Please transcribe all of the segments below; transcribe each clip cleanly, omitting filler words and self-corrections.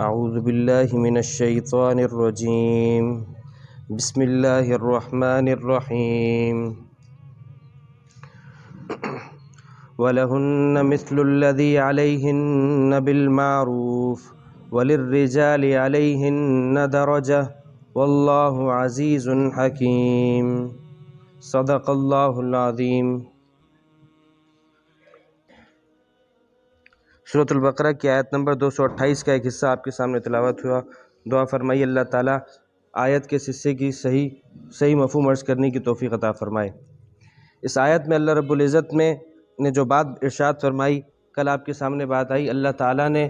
اعوذ باللہ من الشیطان الرجیم بسم اللہ الرحمن الرحیم وَلَهُنَّ مِثْلُ الَّذِي عَلَيْهِنَّ بِالْمَعْرُوفِ وَلِلرِّجَالِ عَلَيْهِنَّ دَرَجَةٌ وَاللَّهُ عَزِيزٌ حَكِيمٌ صدق اللہ العظیم۔ سورۃ البقرہ کی آیت نمبر 228 کا ایک حصہ آپ کے سامنے تلاوت ہوا۔ دعا فرمائی اللہ تعالیٰ آیت کے حصے کی صحیح مفہوم عرض کرنے کی توفیق عطا فرمائے۔ اس آیت میں اللہ رب العزت نے جو بات ارشاد فرمائی، کل آپ کے سامنے بات آئی، اللہ تعالیٰ نے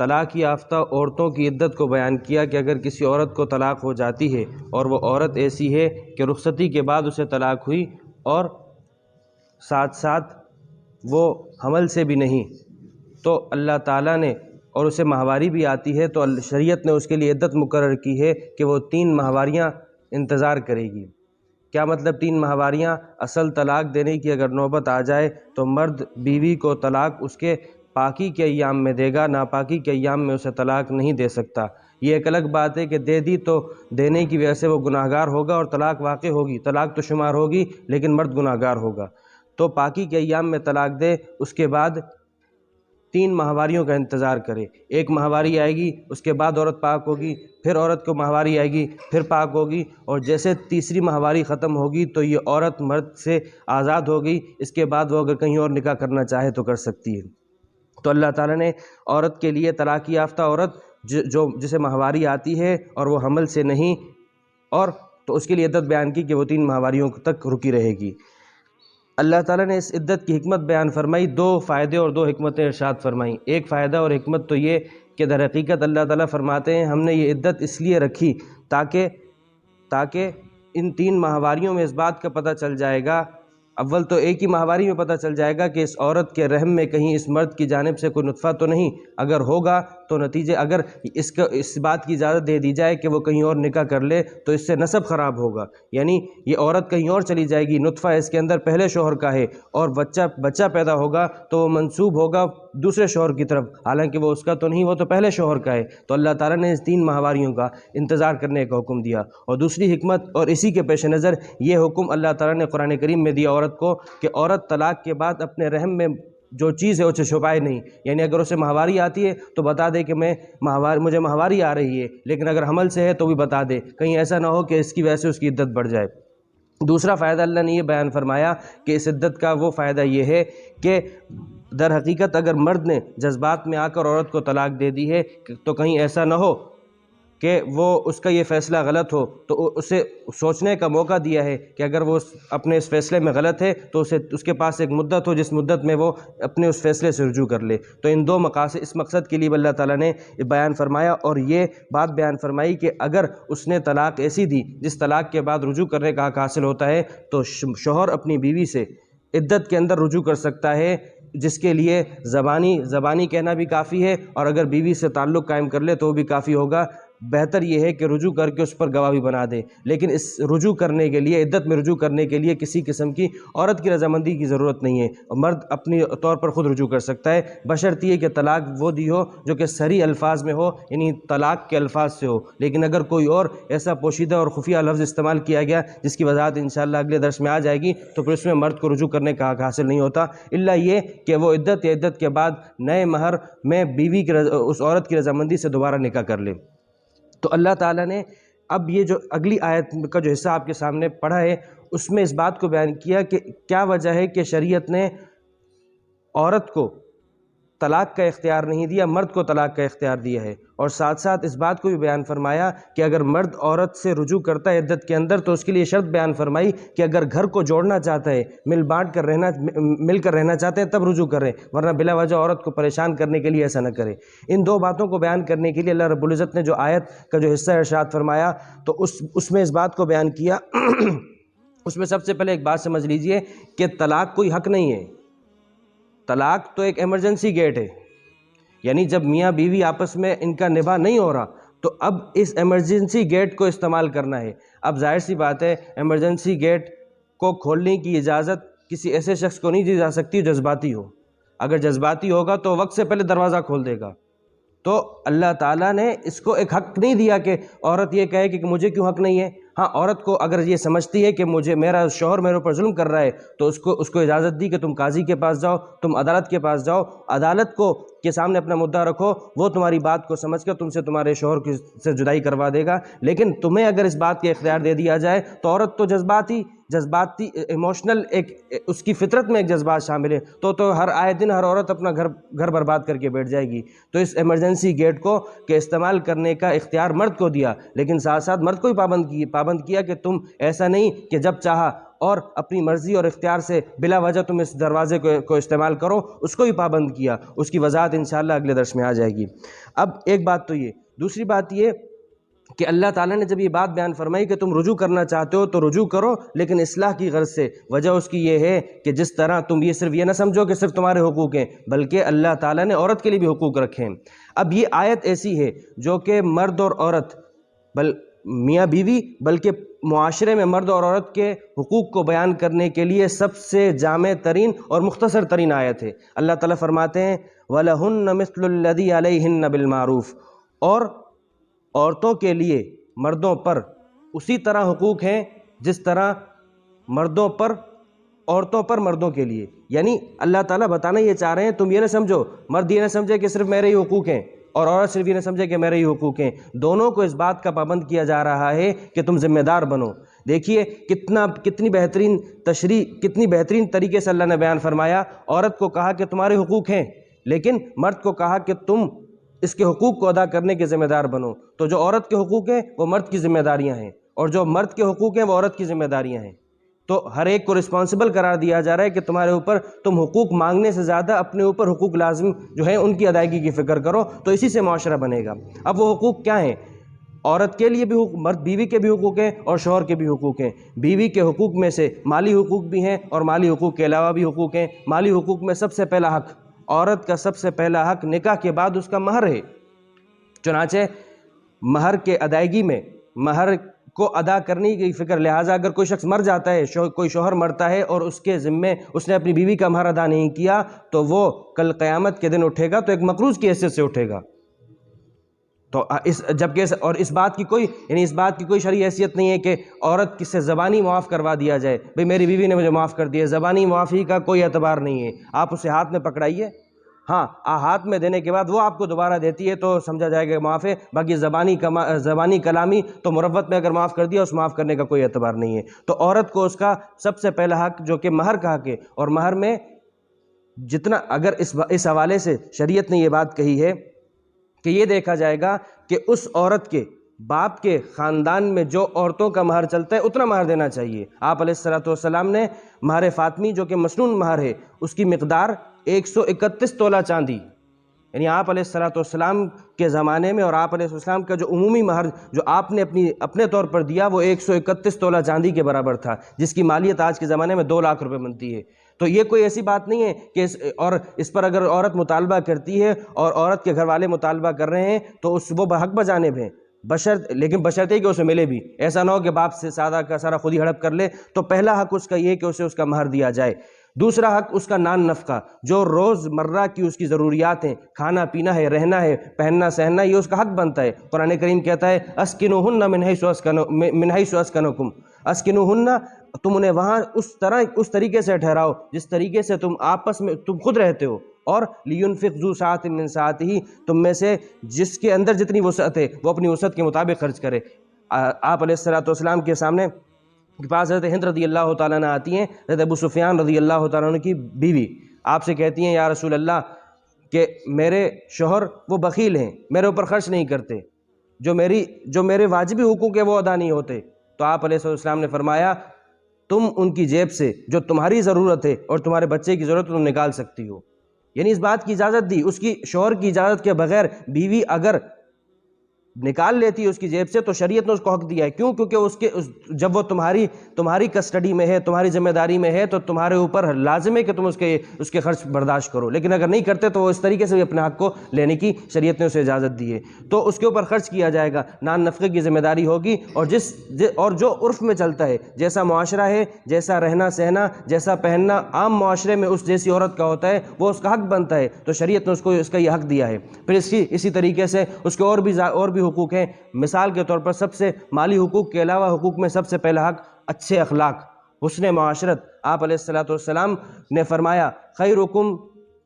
طلاق یافتہ عورتوں کی عدت کو بیان کیا کہ اگر کسی عورت کو طلاق ہو جاتی ہے اور وہ عورت ایسی ہے کہ رخصتی کے بعد اسے طلاق ہوئی اور ساتھ ساتھ وہ حمل سے بھی نہیں، تو اللہ تعالیٰ نے اور اسے ماہواری بھی آتی ہے تو شریعت نے اس کے لیے عدت مقرر کی ہے کہ وہ 3 ماہواریاں انتظار کرے گی۔ کیا مطلب 3 ماہواریاں؟ اصل طلاق دینے کی اگر نوبت آ جائے تو مرد بیوی کو طلاق اس کے پاکی کے ایام میں دے گا، ناپاکی کے ایام میں اسے طلاق نہیں دے سکتا۔ یہ ایک الگ بات ہے کہ دے دی تو دینے کی وجہ سے وہ گناہگار ہوگا اور طلاق واقع ہوگی، طلاق تو شمار ہوگی لیکن مرد گناہگار ہوگا۔ تو پاکی کے ایام میں طلاق دے، اس کے بعد 3 ماہواریوں کا انتظار کرے۔ ایک ماہواری آئے گی، اس کے بعد عورت پاک ہوگی، پھر عورت کو ماہواری آئے گی، پھر پاک ہوگی، اور جیسے تیسری ماہواری ختم ہوگی تو یہ عورت مرد سے آزاد ہوگی۔ اس کے بعد وہ اگر کہیں اور نکاح کرنا چاہے تو کر سکتی ہے۔ تو اللہ تعالیٰ نے عورت کے لیے طلاق یافتہ عورت جسے ماہواری آتی ہے اور وہ حمل سے نہیں، اور تو اس کے لیے عدت بیان کی کہ وہ 3 ماہواریوں تک رکی رہے گی۔ اللہ تعالیٰ نے اس عدت کی حکمت بیان فرمائی، 2 فائدے اور 2 حکمتیں ارشاد فرمائیں۔ ایک فائدہ اور حکمت تو یہ کہ در حقیقت اللہ تعالیٰ فرماتے ہیں ہم نے یہ عدت اس لیے رکھی تاکہ ان 3 ماہواریوں میں اس بات کا پتہ چل جائے گا، اول تو ایک ہی ماہواری میں پتہ چل جائے گا کہ اس عورت کے رحم میں کہیں اس مرد کی جانب سے کوئی نطفہ تو نہیں، اگر ہوگا تو نتیجے اگر اس بات کی اجازت دے دی جائے کہ وہ کہیں اور نکاح کر لے تو اس سے نسب خراب ہوگا، یعنی یہ عورت کہیں اور چلی جائے گی، نطفہ اس کے اندر پہلے شوہر کا ہے اور بچہ پیدا ہوگا تو وہ منسوب ہوگا دوسرے شوہر کی طرف، حالانکہ وہ اس کا تو نہیں، وہ تو پہلے شوہر کا ہے۔ تو اللہ تعالیٰ نے اس 3 ماہواریوں کا انتظار کرنے کا حکم دیا۔ اور دوسری حکمت اور اسی کے پیش نظر یہ حکم اللہ تعالیٰ نے قرآن کریم میں دیا عورت کو کہ عورت طلاق کے بعد اپنے رحم میں جو چیز ہے اسے چھپائے نہیں، یعنی اگر اسے ماہواری آتی ہے تو بتا دے کہ مجھے ماہواری آ رہی ہے، لیکن اگر حمل سے ہے تو بھی بتا دے، کہیں ایسا نہ ہو کہ اس کی وجہ سے اس کی عدت بڑھ جائے۔ دوسرا فائدہ اللہ نے یہ بیان فرمایا کہ اس عدت کا وہ فائدہ یہ ہے کہ در حقیقت اگر مرد نے جذبات میں آ کر عورت کو طلاق دے دی ہے تو کہیں ایسا نہ ہو کہ وہ اس کا یہ فیصلہ غلط ہو، تو اسے سوچنے کا موقع دیا ہے کہ اگر وہ اپنے اس فیصلے میں غلط ہے تو اس کے پاس ایک مدت ہو جس مدت میں وہ اپنے اس فیصلے سے رجوع کر لے۔ تو ان 2 مقاصد، اس مقصد کے لیے اللہ تعالیٰ نے بیان فرمایا، اور یہ بات بیان فرمائی کہ اگر اس نے طلاق ایسی دی جس طلاق کے بعد رجوع کرنے کا حق حاصل ہوتا ہے تو شوہر اپنی بیوی سے عدت کے اندر رجوع کر سکتا ہے، جس کے لیے زبانی کہنا بھی کافی ہے، اور اگر بیوی سے تعلق قائم کر لے تو وہ بھی کافی ہوگا۔ بہتر یہ ہے کہ رجوع کر کے اس پر گواہ بھی بنا دے، لیکن اس رجوع کرنے کے لیے، عدت میں رجوع کرنے کے لیے کسی قسم کی عورت کی رضامندی کی ضرورت نہیں ہے، مرد اپنی طور پر خود رجوع کر سکتا ہے، بشرط یہ کہ طلاق وہ دی ہو جو کہ صریح الفاظ میں ہو، یعنی طلاق کے الفاظ سے ہو۔ لیکن اگر کوئی اور ایسا پوشیدہ اور خفیہ لفظ استعمال کیا گیا جس کی وضاحت انشاءاللہ اگلے درس میں آ جائے گی تو پھر اس میں مرد کو رجوع کرنے کا حق حاصل نہیں ہوتا، الا یہ کہ وہ عدت یا عدت کے بعد نئے مہر میں بیوی کی اس عورت کی رضامندی سے دوبارہ نکاح کر لے۔ تو اللہ تعالیٰ نے اب یہ جو اگلی آیت کا جو حصہ آپ کے سامنے پڑھا ہے اس میں اس بات کو بیان کیا کہ کیا وجہ ہے کہ شریعت نے عورت کو طلاق کا اختیار نہیں دیا، مرد کو طلاق کا اختیار دیا ہے، اور ساتھ ساتھ اس بات کو بھی بیان فرمایا کہ اگر مرد عورت سے رجوع کرتا ہے عدت کے اندر تو اس کے لیے شرط بیان فرمائی کہ اگر گھر کو جوڑنا چاہتا ہے، مل کر رہنا چاہتے ہیں تب رجوع کریں، ورنہ بلا وجہ عورت کو پریشان کرنے کے لیے ایسا نہ کرے۔ ان 2 باتوں کو بیان کرنے کے لیے اللہ رب العزت نے جو آیت کا جو حصہ ارشاد فرمایا تو اس میں اس بات کو بیان کیا اس میں سب سے پہلے ایک بات سمجھ لیجئے کہ طلاق کوئی حق نہیں ہے، طلاق تو ایک ایمرجنسی گیٹ ہے، یعنی جب میاں بیوی آپس میں ان کا نباہ نہیں ہو رہا تو اب اس ایمرجنسی گیٹ کو استعمال کرنا ہے۔ اب ظاہر سی بات ہے ایمرجنسی گیٹ کو کھولنے کی اجازت کسی ایسے شخص کو نہیں دی جا سکتی جو جذباتی ہو، اگر جذباتی ہوگا تو وقت سے پہلے دروازہ کھول دے گا، تو اللہ تعالیٰ نے اس کو ایک حق نہیں دیا کہ عورت یہ کہے کہ مجھے کیوں حق نہیں ہے۔ ہاں، عورت کو اگر یہ سمجھتی ہے کہ میرا شوہر میرے اوپر ظلم کر رہا ہے تو اس کو اجازت دی کہ تم قاضی کے پاس جاؤ، تم عدالت کے پاس جاؤ، عدالت کو کے سامنے اپنا مدعا رکھو، وہ تمہاری بات کو سمجھ کر تم سے تمہارے شوہر سے جدائی کروا دے گا۔ لیکن تمہیں اگر اس بات کا اختیار دے دیا جائے تو عورت تو جذباتی ایموشنل، اس کی فطرت میں ایک جذبات شامل ہے، تو ہر آئے دن ہر عورت اپنا گھر برباد کر کے بیٹھ جائے گی۔ تو اس ایمرجنسی گیٹ کو کہ استعمال کرنے کا اختیار مرد کو دیا، لیکن ساتھ ساتھ مرد کو ہی پابند کیا کہ تم ایسا نہیں کہ جب چاہا اور اپنی مرضی اور اختیار سے بلا وجہ تم اس دروازے کو استعمال کرو، اس کو ہی پابند کیا۔ اس کی وضاحت انشاءاللہ اگلے درس میں آ جائے گی۔ اب ایک بات تو یہ، دوسری بات یہ کہ اللہ تعالیٰ نے جب یہ بات بیان فرمائی کہ تم رجوع کرنا چاہتے ہو تو رجوع کرو، لیکن اصلاح کی غرض سے۔ وجہ اس کی یہ ہے کہ جس طرح تم صرف یہ نہ سمجھو کہ صرف تمہارے حقوق ہیں، بلکہ اللہ تعالیٰ نے عورت کے لیے بھی حقوق رکھے ہیں۔ اب یہ آیت ایسی ہے جو کہ مرد اور عورت، میاں بیوی، بلکہ معاشرے میں مرد اور عورت کے حقوق کو بیان کرنے کے لیے سب سے جامع ترین اور مختصر ترین آیت ہے۔ اللہ تعالیٰ فرماتے ہیں وَلَهُنَّ مِثْلُ الَّذِي عَلَيْهِنَّ بِالْمَعْرُوفِ، اور عورتوں کے لیے مردوں پر اسی طرح حقوق ہیں جس طرح مردوں پر عورتوں پر مردوں کے لیے۔ یعنی اللہ تعالیٰ بتانا یہ چاہ رہے ہیں تم یہ نہ سمجھو، مرد یہ نہ سمجھے کہ صرف میرے ہی حقوق ہیں اور عورت صرف یہ نہ سمجھے کہ میرے ہی حقوق ہیں، دونوں کو اس بات کا پابند کیا جا رہا ہے کہ تم ذمہ دار بنو۔ دیکھیے کتنی بہترین تشریح، کتنی بہترین طریقے سے اللہ نے بیان فرمایا۔ عورت کو کہا کہ تمہارے حقوق ہیں، لیکن مرد کو کہا کہ تم اس کے حقوق کو ادا کرنے کے ذمہ دار بنو۔ تو جو عورت کے حقوق ہیں وہ مرد کی ذمہ داریاں ہیں، اور جو مرد کے حقوق ہیں وہ عورت کی ذمہ داریاں ہیں۔ تو ہر ایک کو رسپانسبل قرار دیا جا رہا ہے کہ تمہارے اوپر، تم حقوق مانگنے سے زیادہ اپنے اوپر حقوق لازم جو ہیں ان کی ادائیگی کی فکر کرو، تو اسی سے معاشرہ بنے گا۔ اب وہ حقوق کیا ہیں؟ عورت کے لیے بھی مرد بیوی کے بھی حقوق ہیں اور شوہر کے بھی حقوق ہیں۔ بیوی کے حقوق میں سے مالی حقوق بھی ہیں اور مالی حقوق کے علاوہ بھی حقوق ہیں۔ مالی حقوق میں سب سے پہلا حق، عورت کا سب سے پہلا حق نکاح کے بعد اس کا مہر ہے۔ چنانچہ مہر کے ادائیگی میں، مہر کو ادا کرنے کی فکر، لہٰذا اگر کوئی شخص مر جاتا ہے، کوئی شوہر مرتا ہے اور اس کے ذمے اس نے اپنی بیوی کا مہر ادا نہیں کیا، تو وہ کل قیامت کے دن اٹھے گا تو ایک مقروض کی حیثیت سے اٹھے گا۔ تو اس بات کی کوئی شرعی حیثیت نہیں ہے کہ عورت کس سے زبانی معاف کروا دیا جائے، بھئی میری بیوی نے مجھے معاف کر دیا۔ زبانی معافی کا کوئی اعتبار نہیں ہے۔ آپ اسے ہاتھ میں پکڑائیے، ہاں ہاتھ میں دینے کے بعد وہ آپ کو دوبارہ دیتی ہے تو سمجھا جائے گا معاف ہے، باقی زبانی کلامی تو مروت میں اگر معاف کر دیا، اس معاف کرنے کا کوئی اعتبار نہیں ہے۔ تو عورت کو اس کا سب سے پہلا حق جو کہ مہر کا حق ہے، اور مہر میں جتنا، اگر اس حوالے سے شریعت نے یہ بات کہی ہے کہ یہ دیکھا جائے گا کہ اس عورت کے باپ کے خاندان میں جو عورتوں کا مہر چلتا ہے اتنا مہر دینا چاہیے۔ آپ علیہ السلام نے مہر فاطمی جو کہ مسنون مہر ہے، اس کی مقدار 131 تولہ چاندی، یعنی آپ علیہ السلام کے زمانے میں اور آپ علیہ السلام کا جو عمومی مہر جو آپ نے اپنے طور پر دیا وہ 131 تولہ چاندی کے برابر تھا، جس کی مالیت آج کے زمانے میں 2 لاکھ روپے بنتی ہے۔ تو یہ کوئی ایسی بات نہیں ہے کہ اس پر اگر عورت مطالبہ کرتی ہے اور عورت کے گھر والے مطالبہ کر رہے ہیں تو وہ حق بجانب ہیں، لیکن بشرطے کہ اسے ملے بھی۔ ایسا نہ ہو کہ باپ سے سادہ کا سارا خود ہی ہڑپ کر لے۔ تو پہلا حق اس کا یہ کہ اسے اس کا مہر دیا جائے۔ دوسرا حق اس کا نان نفقہ، جو روز مرہ کی اس کی ضروریات ہیں، کھانا پینا ہے، رہنا ہے، پہننا سہننا، یہ اس کا حق بنتا ہے۔ قرآن کریم کہتا ہے اسکنوہن من حیث اسکنکم، اسکنوہن، تم انہیں وہاں اس طریقے سے ٹھہراؤ جس طریقے سے تم آپس میں تم خود رہتے ہو، اور لینفق ذو سعۃ من سعتہ، تم میں سے جس کے اندر جتنی وسعت ہے وہ اپنی وسعت کے مطابق خرچ کرے۔ آپ علیہ السلام کے سامنے کے پاس حضرت ہند رضی اللہ تعالیٰ عنہ آتی ہیں، حضرت ابو سفیان رضی اللہ تعالیٰ عنہ کی بیوی، آپ سے کہتی ہیں یا رسول اللہ کہ میرے شوہر وہ بخیل ہیں، میرے اوپر خرچ نہیں کرتے، جو میرے واجبی حقوق ہیں وہ ادا نہیں ہوتے۔ تو آپ علیہ السلام نے فرمایا تم ان کی جیب سے جو تمہاری ضرورت ہے اور تمہارے بچے کی ضرورت ہے تم نکال سکتی ہو، یعنی اس بات کی اجازت دی۔ اس کی شوہر کی اجازت کے بغیر بیوی اگر نکال لیتی ہے اس کی جیب سے تو شریعت نے اس کو حق دیا ہے. کیوں؟ کیونکہ جب وہ تمہاری کسٹڈی میں ہے، تمہاری ذمہ داری میں ہے، تو تمہارے اوپر لازم ہے کہ تم اس کے خرچ برداشت کرو. لیکن اگر نہیں کرتے تو وہ اس طریقے سے بھی اپنے حق کو لینے کی شریعت نے اسے اجازت دی ہے. تو اس کے اوپر خرچ کیا جائے گا، نان نفقے کی ذمہ داری ہوگی. اور جو عرف میں چلتا ہے، جیسا معاشرہ ہے، جیسا رہنا سہنا، جیسا پہننا عام معاشرے میں اس جیسی عورت کا ہوتا ہے، وہ اس کا حق بنتا ہے. تو شریعت نے اس کو اس کا یہ حق دیا ہے. پھر اسی طریقے سے اس کے اور بھی حقوق ہیں. مثال کے طور پر سب سے مالی حقوق کے علاوہ حقوق میں سب سے پہلا حق اچھے اخلاق، حسن معاشرت. آپ علیہ الصلوۃ والسلام نے فرمایا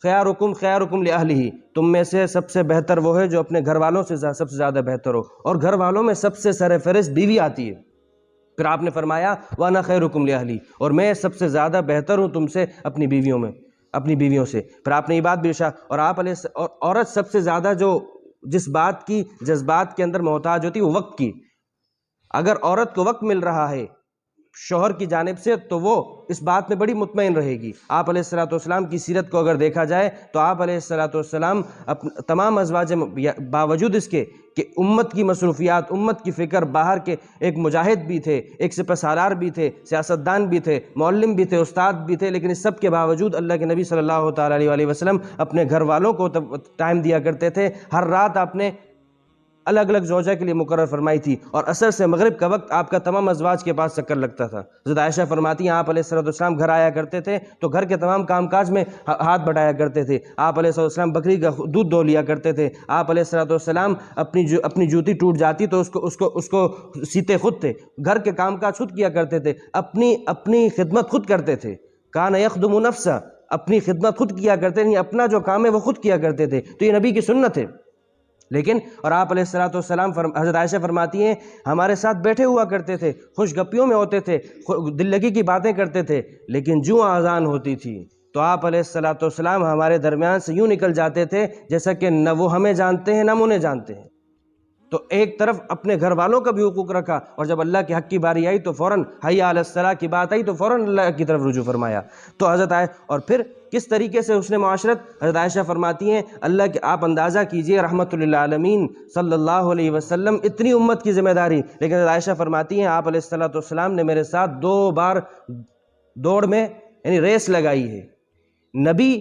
خیارکم لأہلہ، تم میں سے سب سے بہتر وہ ہے جو اپنے گھر والوں سے سب سے زیادہ بہتر ہو. اور گھر والوں میں سب سے سر فہرست بیوی آتی ہے. پھر آپ نے فرمایا وانا خیرکم لأہلی، اور میں سب سے زیادہ بہتر ہوں تم سے اپنی بیویوں سے. پھر آپ نے یہ بات بھی اور عورت سب سے زیادہ جس بات کی جذبات کے اندر محتاج ہوتی ہے وہ وقت کی. اگر عورت کو وقت مل رہا ہے شوہر کی جانب سے تو وہ اس بات میں بڑی مطمئن رہے گی. آپ علیہ الصلوۃ والسلام کی سیرت کو اگر دیکھا جائے تو آپ علیہ الصلوۃ والسلام تمام ازواج باوجود اس کے کہ امت کی مصروفیات، امت کی فکر، باہر کے ایک مجاہد بھی تھے، ایک سپہ سالار بھی تھے، سیاستدان بھی تھے، معلم بھی تھے، استاد بھی تھے، لیکن اس سب کے باوجود اللہ کے نبی صلی اللہ تعالیٰ علیہ وسلم اپنے گھر والوں کو ٹائم دیا کرتے تھے. ہر رات آپ نے الگ الگ زوجہ کے لیے مقرر فرمائی تھی، اور عصر سے مغرب کا وقت آپ کا تمام ازواج کے پاس چکر لگتا تھا. حضرت عائشہ فرماتی ہیں آپ علیہ الصلوۃ والسلام گھر آیا کرتے تھے تو گھر کے تمام کام کاج میں ہاتھ بٹایا کرتے تھے. آپ علیہ الصلوۃ والسلام بکری کا دودھ دو لیا کرتے تھے. آپ علیہ الصلوۃ والسلام اپنی جوتی ٹوٹ جاتی تو اس کو سیتے خود تھے. گھر کے کام کاج خود کیا کرتے تھے، اپنی خدمت خود کرتے تھے. کان یخدم نفسہ، اپنی خدمت خود کیا کرتے تھے، اپنا جو کام ہے وہ خود کیا کرتے تھے. تو یہ نبی کی سنت ہے. لیکن اور آپ علیہ الصلوۃ والسلام حضرت عائشہ فرماتی ہیں ہمارے ساتھ بیٹھے ہوا کرتے تھے، خوش گپیوں میں ہوتے تھے، دل لگی کی باتیں کرتے تھے، لیکن جو اذان ہوتی تھی تو آپ علیہ الصلوۃ والسلام ہمارے درمیان سے یوں نکل جاتے تھے جیسا کہ نہ وہ ہمیں جانتے ہیں نہ ہم انہیں جانتے ہیں. تو ایک طرف اپنے گھر والوں کا بھی حقوق رکھا، اور جب اللہ کے حق کی باری آئی تو فوراً حی علی الصلاۃ کی بات آئی تو فوراً اللہ کی طرف رجوع فرمایا. تو اور پھر کس طریقے سے حسن معاشرت. حضرت عائشہ فرماتی ہیں اللہ کے آپ اندازہ کیجئے رحمت للعالمین صلی اللہ علیہ وسلم اتنی امت کی ذمہ داری، لیکن حضرت عائشہ فرماتی ہیں آپ علیہ الصلوۃ والسلام نے میرے ساتھ 2 بار دوڑ میں یعنی ریس لگائی ہے. نبی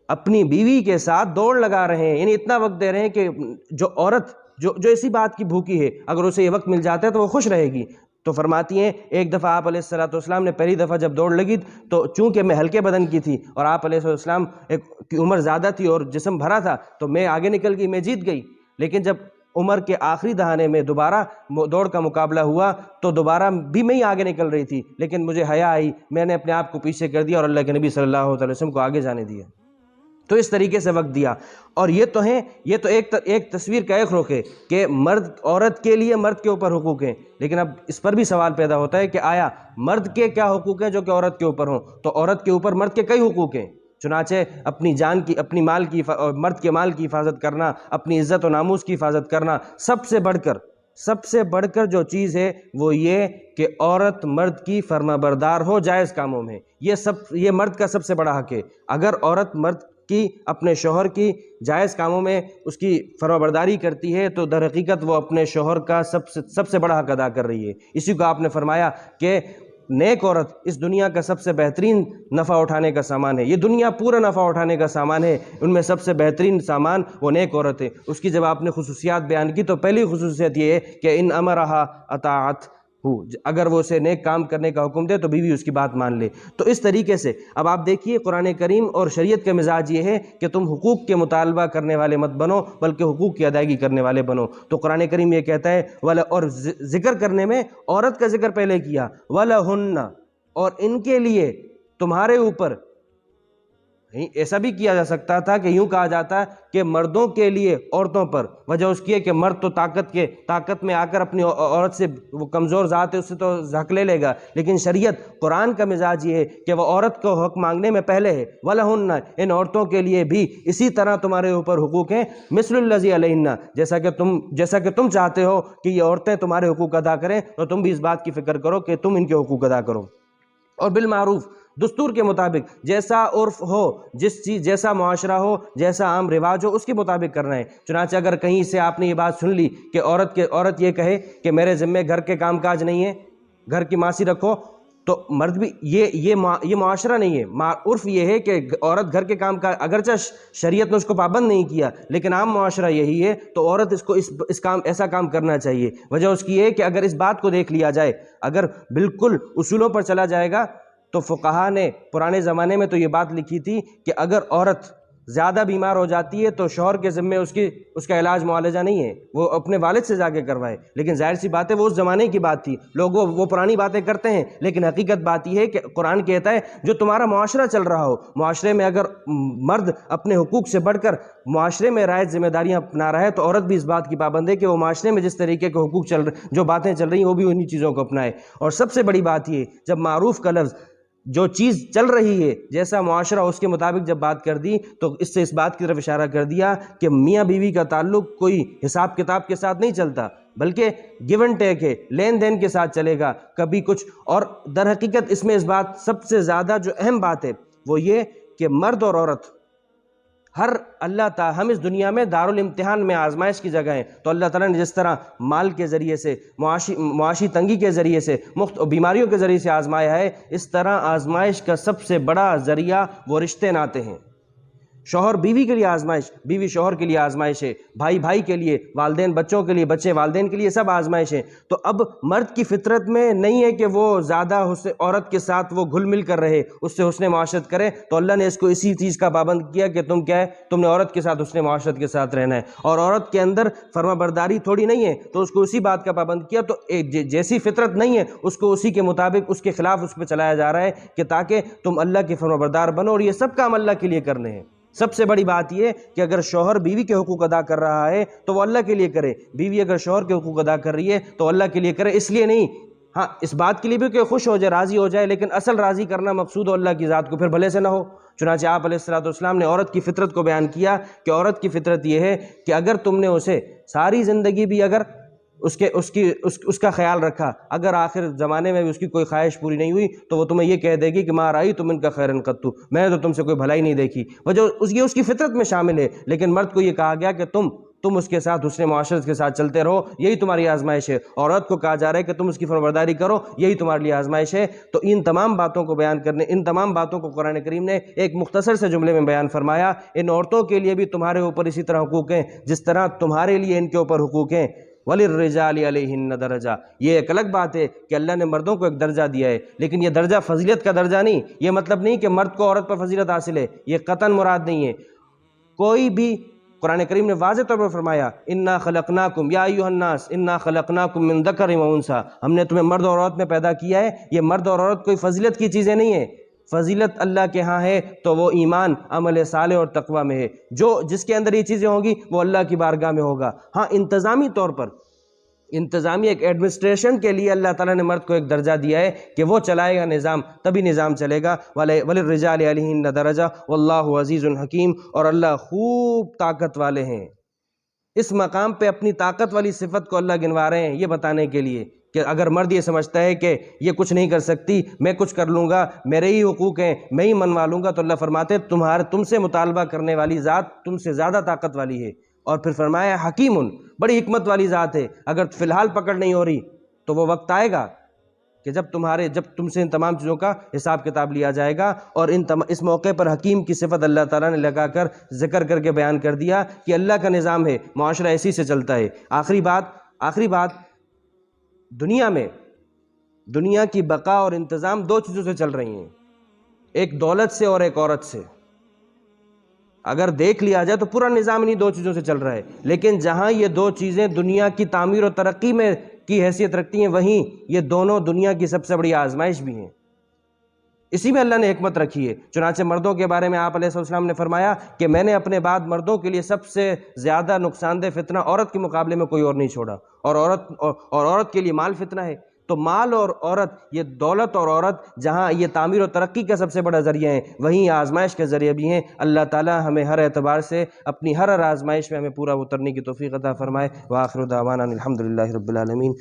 اپنی بیوی کے ساتھ دوڑ لگا رہے ہیں، یعنی اتنا وقت دے رہے ہیں کہ جو عورت جو اسی بات کی بھوکی ہے اگر اسے یہ وقت مل جاتا ہے تو وہ خوش رہے گی. تو فرماتی ہیں ایک دفعہ آپ علیہ الصلوۃ والسلام نے پہلی دفعہ جب دوڑ لگی تو چونکہ میں ہلکے بدن کی تھی اور آپ علیہ السلام کی عمر زیادہ تھی اور جسم بھرا تھا تو میں آگے نکل گئی، میں جیت گئی. لیکن جب عمر کے آخری دہانے میں دوبارہ دوڑ کا مقابلہ ہوا تو دوبارہ بھی میں ہی آگے نکل رہی تھی، لیکن مجھے حیا آئی، میں نے اپنے آپ کو پیچھے کر دیا اور اللہ کے نبی صلی اللہ علیہ وسلم کو آگے جانے دیا. تو اس طریقے سے وقت دیا. اور یہ تو ایک تصویر کا ایک رخ ہے کہ عورت کے لیے مرد کے اوپر حقوق ہیں، لیکن اب اس پر بھی سوال پیدا ہوتا ہے کہ آیا مرد کے کیا حقوق ہیں جو کہ عورت کے اوپر ہوں؟ تو عورت کے اوپر مرد کے کئی حقوق ہیں. چنانچہ اپنی جان کی، اپنی مال کی، مرد کے مال کی حفاظت کرنا، اپنی عزت و ناموس کی حفاظت کرنا، سب سے بڑھ کر جو چیز ہے وہ یہ کہ عورت مرد کی فرما بردار ہو جائز کاموں میں. یہ مرد کا سب سے بڑا حق ہے. اگر عورت مرد کی اپنے شوہر کی جائز کاموں میں اس کی فرما برداری کرتی ہے تو در حقیقت وہ اپنے شوہر کا سب سے بڑا حق ادا کر رہی ہے. اسی کو آپ نے فرمایا کہ نیک عورت اس دنیا کا سب سے بہترین نفع اٹھانے کا سامان ہے. یہ دنیا پورا نفع اٹھانے کا سامان ہے، ان میں سب سے بہترین سامان وہ نیک عورت ہے. اس کی جب آپ نے خصوصیات بیان کی تو پہلی خصوصیت یہ ہے کہ ان امرہا اطاعت، اگر وہ اسے نیک کام کرنے کا حکم دے تو بیوی اس کی بات مان لے. تو اس طریقے سے اب آپ دیکھیے قرآن کریم اور شریعت کا مزاج یہ ہے کہ تم حقوق کے مطالبہ کرنے والے مت بنو بلکہ حقوق کی ادائیگی کرنے والے بنو. تو قرآن کریم یہ کہتا ہے اور ذکر کرنے میں عورت کا ذکر پہلے کیا، وَلَهُنَّ، اور ان کے لیے تمہارے اوپر. ایسا بھی کیا جا سکتا تھا کہ یوں کہا جاتا کہ مردوں کے لیے عورتوں پر، وجہ اس کی ہے کہ مرد تو طاقت میں آ کر اپنی عورت سے، وہ کمزور ذات ہے، اس سے تو حق لے لے گا، لیکن شریعت قرآن کا مزاج یہ ہے کہ وہ عورت کو حق مانگنے میں پہلے ہے. وَلَهُنَّ، ان عورتوں کے لیے بھی اسی طرح تمہارے اوپر حقوق ہیں، مِثْلُ الَّذِي عَلَيْهِنَّ، جیسا کہ تم چاہتے ہو کہ یہ عورتیں تمہارے حقوق ادا کریں تو تم بھی اس بات کی فکر کرو کہ تم ان کے حقوق ادا کرو. اور بالمعروف، دستور کے مطابق، جیسا عرف ہو، جس چیز جیسا معاشرہ ہو، جیسا عام رواج ہو، اس کے مطابق کرنا ہے۔ چنانچہ اگر کہیں سے آپ نے یہ بات سن لی کہ عورت یہ کہے کہ میرے ذمے گھر کے کام کاج نہیں ہے، گھر کی ماسی رکھو، تو مرد بھی یہ معاشرہ نہیں ہے۔ عرف یہ ہے کہ عورت گھر کے کام کا، اگرچہ شریعت نے اس کو پابند نہیں کیا، لیکن عام معاشرہ یہی ہے، تو عورت اس کو ایسا کام کرنا چاہیے۔ وجہ اس کی یہ ہے کہ اگر اس بات کو دیکھ لیا جائے، اگر بالکل اصولوں پر چلا جائے گا، تو فقہا نے پرانے زمانے میں تو یہ بات لکھی تھی کہ اگر عورت زیادہ بیمار ہو جاتی ہے تو شوہر کے ذمے اس کا علاج معالجہ نہیں ہے، وہ اپنے والد سے جا کے کروائے۔ لیکن ظاہر سی بات ہے وہ اس زمانے کی بات تھی، لوگ وہ پرانی باتیں کرتے ہیں، لیکن حقیقت بات یہ ہے کہ قرآن کہتا ہے جو تمہارا معاشرہ چل رہا ہو، معاشرے میں اگر مرد اپنے حقوق سے بڑھ کر معاشرے میں رعایت ذمہ داریاں اپنا رہا ہے، تو عورت بھی اس بات کی پابند ہے کہ وہ معاشرے میں جس طریقے کے حقوق جو باتیں چل رہی ہیں وہ بھی انہی چیزوں کو اپنائے۔ اور سب سے بڑی بات یہ، جب معروف کا لفظ جو چیز چل رہی ہے، جیسا معاشرہ اس کے مطابق جب بات کر دی، تو اس سے اس بات کی طرف اشارہ کر دیا کہ میاں بیوی کا تعلق کوئی حساب کتاب کے ساتھ نہیں چلتا، بلکہ گیو اینڈ ٹیک ہے، لین دین کے ساتھ چلے گا، کبھی کچھ۔ اور در حقیقت اس میں اس بات سب سے زیادہ جو اہم بات ہے وہ یہ کہ مرد اور عورت اللہ تعالیٰ، ہم اس دنیا میں دارالامتحان میں آزمائش کی جگہ ہیں، تو اللہ تعالیٰ نے جس طرح مال کے ذریعے سے، معاشی تنگی کے ذریعے سے، بیماریوں کے ذریعے سے آزمایا ہے، اس طرح آزمائش کا سب سے بڑا ذریعہ وہ رشتے ناتے ہیں۔ شوہر بیوی کے لیے آزمائش، بیوی شوہر کے لیے آزمائش ہے، بھائی بھائی کے لیے، والدین بچوں کے لیے، بچے والدین کے لیے، سب آزمائش ہے۔ تو اب مرد کی فطرت میں نہیں ہے کہ وہ زیادہ عورت کے ساتھ وہ گھل مل کر رہے، اس سے حسن معاشرت کرے، تو اللہ نے اس کو اسی چیز کا پابند کیا کہ تم کیا ہے، تم نے عورت کے ساتھ حسن معاشرت کے ساتھ رہنا ہے، اور عورت کے اندر فرما برداری تھوڑی نہیں ہے، تو اس کو اسی بات کا پابند کیا۔ تو جیسی فطرت نہیں ہے اس کو اسی کے مطابق، اس کے خلاف اس پہ چلایا جا رہا ہے کہ تاکہ تم اللہ کے فرما بردار بنو، اور یہ سب کام اللہ کے لیے کرنے ہیں۔ سب سے بڑی بات یہ کہ اگر شوہر بیوی کے حقوق ادا کر رہا ہے تو وہ اللہ کے لیے کرے، بیوی اگر شوہر کے حقوق ادا کر رہی ہے تو اللہ کے لیے کرے، اس لیے نہیں، ہاں اس بات کے لیے بھی کہ خوش ہو جائے، راضی ہو جائے، لیکن اصل راضی کرنا مقصود ہو اللہ کی ذات کو، پھر بھلے سے نہ ہو۔ چنانچہ آپ علیہ السلام نے عورت کی فطرت کو بیان کیا کہ عورت کی فطرت یہ ہے کہ اگر تم نے اسے ساری زندگی بھی اگر اس کا خیال رکھا، اگر آخر زمانے میں بھی اس کی کوئی خواہش پوری نہیں ہوئی، تو وہ تمہیں یہ کہہ دے گی کہ ما رائی تم ان کا خیرن قطو، میں نے تو تم سے کوئی بھلائی نہیں دیکھی، وجہ یہ اس کی فطرت میں شامل ہے۔ لیکن مرد کو یہ کہا گیا کہ تم اس کے ساتھ حسن معاشرت کے ساتھ چلتے رہو، یہی تمہاری آزمائش ہے۔ عورت کو کہا جا رہا ہے کہ تم اس کی فرمانبرداری کرو، یہی تمہارے لیے آزمائش ہے۔ تو ان تمام باتوں کو بیان کرنے، ان تمام باتوں کو قرآن کریم نے ایک مختصر سے جملے میں بیان فرمایا۔ ان عورتوں کے لیے بھی تمہارے اوپر اسی طرح حقوق ہیں جس طرح تمہارے لیے ان کے اوپر حقوق ہیں۔ وَلِلرِّجَالِ عَلَيْهِنَّ دَرَجَةٌ، یہ ایک الگ بات ہے کہ اللہ نے مردوں کو ایک درجہ دیا ہے، لیکن یہ درجہ فضیلت کا درجہ نہیں، یہ مطلب نہیں کہ مرد کو عورت پر فضیلت حاصل ہے، یہ قطعاً مراد نہیں ہے۔ کوئی بھی، قرآن کریم نے واضح طور پر فرمایا اِنَّا خَلَقْنَاكُمْ يَا أَيُّهَا النَّاسِ إِنَّا خَلَقْنَاكُمْ مِن ذَكَرٍ وَأُنثَىٰ، ہم نے تمہیں مرد اور عورت میں پیدا کیا ہے۔ یہ مرد اور عورت کوئی فضیلت کی چیزیں نہیں ہیں، فضیلت اللہ کے ہاں ہے تو وہ ایمان، عمل صالح اور تقوی میں ہے۔ جس کے اندر یہ چیزیں ہوں گی وہ اللہ کی بارگاہ میں ہوگا۔ ہاں انتظامی طور پر، انتظامی ایک ایڈمنسٹریشن کے لیے اللہ تعالیٰ نے مرد کو ایک درجہ دیا ہے کہ وہ چلائے گا نظام، تبھی نظام چلے گا۔ وَلِلرِّجَالِ عَلَيْهِنَّ دَرَجَةٌ وَاللَّهُ عَزِيزٌ حَكِيمٌ، اور اللہ خوب طاقت والے ہیں۔ اس مقام پہ اپنی طاقت والی صفت کو اللہ گنوا رہے ہیں یہ بتانے کے لیے کہ اگر مرد یہ سمجھتا ہے کہ یہ کچھ نہیں کر سکتی، میں کچھ کر لوں گا، میرے ہی حقوق ہیں، میں ہی منوا لوں گا، تو اللہ فرماتے ہیں تم سے مطالبہ کرنے والی ذات تم سے زیادہ طاقت والی ہے۔ اور پھر فرمایا حکیم، بڑی حکمت والی ذات ہے۔ اگر فی الحال پکڑ نہیں ہو رہی تو وہ وقت آئے گا کہ جب تم سے ان تمام چیزوں کا حساب کتاب لیا جائے گا۔ اور اس موقع پر حکیم کی صفت اللہ تعالیٰ نے لگا کر ذکر کر کے بیان کر دیا کہ اللہ کا نظام ہے، معاشرہ اسی سے چلتا ہے۔ آخری بات، دنیا کی بقا اور انتظام دو چیزوں سے چل رہی ہیں، ایک دولت سے اور ایک عورت سے۔ اگر دیکھ لیا جائے تو پورا نظام انہی دو چیزوں سے چل رہا ہے، لیکن جہاں یہ دو چیزیں دنیا کی تعمیر و ترقی میں کی حیثیت رکھتی ہیں، وہیں یہ دونوں دنیا کی سب سے بڑی آزمائش بھی ہیں۔ اسی میں اللہ نے حکمت رکھی ہے۔ چنانچہ مردوں کے بارے میں آپ علیہ السلام نے فرمایا کہ میں نے اپنے بعد مردوں کے لیے سب سے زیادہ نقصان دہ فتنہ عورت کے مقابلے میں کوئی اور نہیں چھوڑا، اور عورت کے لیے مال فتنہ ہے۔ تو مال اور عورت، یہ دولت اور عورت جہاں یہ تعمیر و ترقی کا سب سے بڑا ذریعہ ہیں، وہیں آزمائش کے ذریعہ بھی ہیں۔ اللہ تعالی ہمیں ہر اعتبار سے اپنی ہر آزمائش میں ہمیں پورا اترنے کی توفیق عطا فرمائے۔ وآخر دعوانا الحمدللہ رب العالمین۔